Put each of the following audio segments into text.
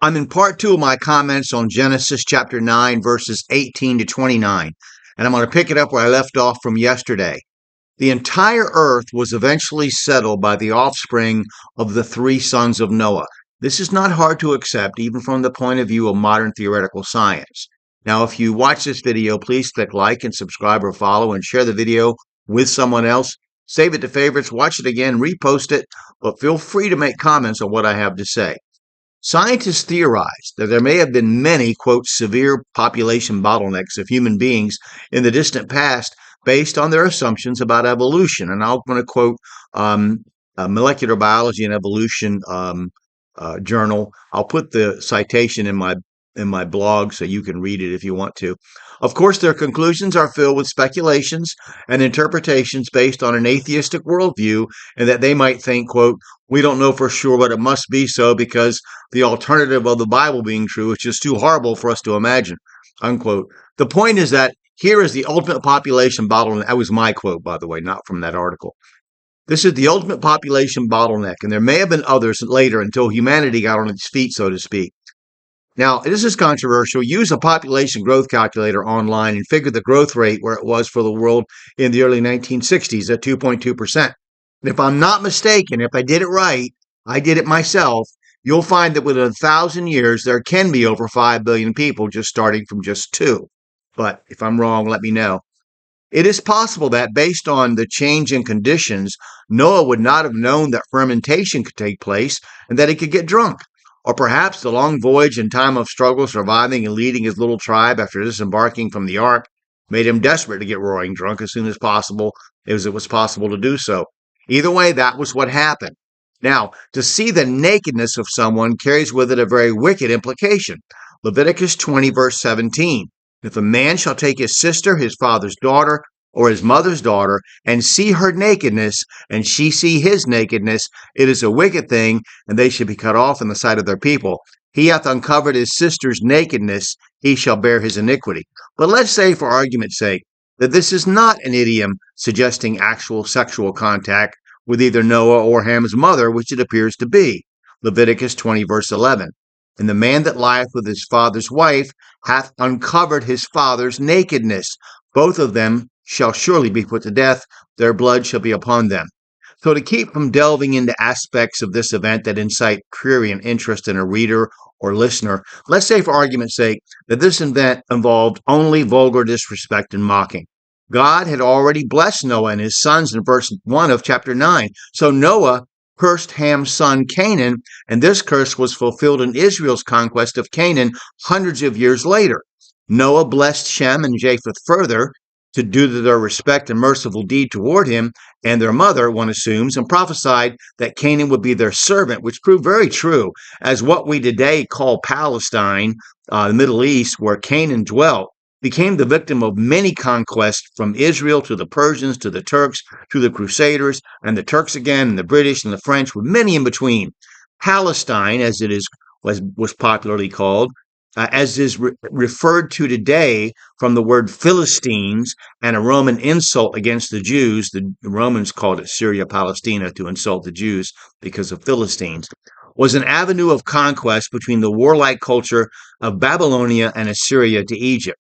I'm in part 2 of my comments on Genesis chapter 9, verses 18 to 29, and I'm going to pick it up where I left off from yesterday. The entire earth was eventually settled by the offspring of the three sons of Noah. This is not hard to accept, even from the point of view of modern theoretical science. Now, if you watch this video, please click like and subscribe or follow and share the video with someone else. Save it to favorites, watch it again, repost it, but feel free to make comments on what I have to say. Scientists theorize that there may have been many, quote, severe population bottlenecks of human beings in the distant past based on their assumptions about evolution. And I'm going to quote Molecular Biology and Evolution journal. I'll put the citation in my blog so you can read it if you want to. Of course, their conclusions are filled with speculations and interpretations based on an atheistic worldview, and that they might think, quote, we don't know for sure, but it must be so because the alternative of the Bible being true is just too horrible for us to imagine, unquote. The point is that here is the ultimate population bottleneck. That was my quote, by the way, not from that article. This is the ultimate population bottleneck, and there may have been others later until humanity got on its feet, so to speak. Now, this is controversial. Use a population growth calculator online and figure the growth rate where it was for the world in the early 1960s at 2.2%. And if I'm not mistaken, if I did it right, I did it myself, you'll find that within 1,000 years, there can be over 5 billion people just starting from just 2. But if I'm wrong, let me know. It is possible that based on the change in conditions, Noah would not have known that fermentation could take place and that he could get drunk. Or perhaps the long voyage and time of struggle surviving and leading his little tribe after disembarking from the ark made him desperate to get roaring drunk as soon as possible, as it was possible to do so. Either way, that was what happened. Now, to see the nakedness of someone carries with it a very wicked implication. Leviticus 20, verse 17. If a man shall take his sister, his father's daughter, or his mother's daughter, and see her nakedness, and she see his nakedness, it is a wicked thing, and they should be cut off in the sight of their people. He hath uncovered his sister's nakedness, he shall bear his iniquity. But let's say, for argument's sake, that this is not an idiom suggesting actual sexual contact with either Noah or Ham's mother, which it appears to be. Leviticus 20, verse 11. And the man that lieth with his father's wife hath uncovered his father's nakedness. Both of them shall surely be put to death, their blood shall be upon them. So to keep from delving into aspects of this event that incite prurient interest in a reader or listener, let's say for argument's sake that this event involved only vulgar disrespect and mocking. God had already blessed Noah and his sons in verse 1 of chapter 9. So Noah cursed Ham's son Canaan, and this curse was fulfilled in Israel's conquest of Canaan hundreds of years later. Noah blessed Shem and Japheth further, due to their respect and merciful deed toward him and their mother, one assumes, and prophesied that Canaan would be their servant, which proved very true, as what we today call Palestine, the Middle East, where Canaan dwelt, became the victim of many conquests from Israel to the Persians, to the Turks, to the Crusaders, and the Turks again, and the British and the French, with many in between. Palestine, as it was popularly called, as is referred to today from the word Philistines and a Roman insult against the Jews. The Romans called it Syria Palestina to insult the Jews because of Philistines, was an avenue of conquest between the warlike culture of Babylonia and Assyria to Egypt.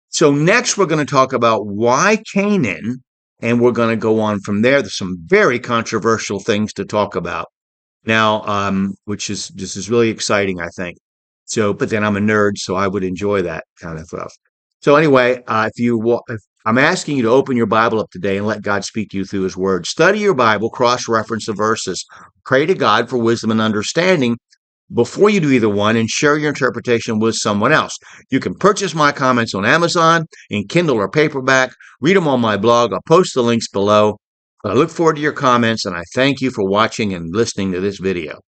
So next we're going to talk about why Canaan, and we're going to go on from there. There's some very controversial things to talk about now, which is really exciting, I think. So, but then I'm a nerd, so I would enjoy that kind of stuff. So anyway, if I'm asking you to open your Bible up today and let God speak to you through his word. Study your Bible, cross-reference the verses. Pray to God for wisdom and understanding before you do either one, and share your interpretation with someone else. You can purchase my comments on Amazon in Kindle or paperback. Read them on my blog. I'll post the links below. I look forward to your comments, and I thank you for watching and listening to this video.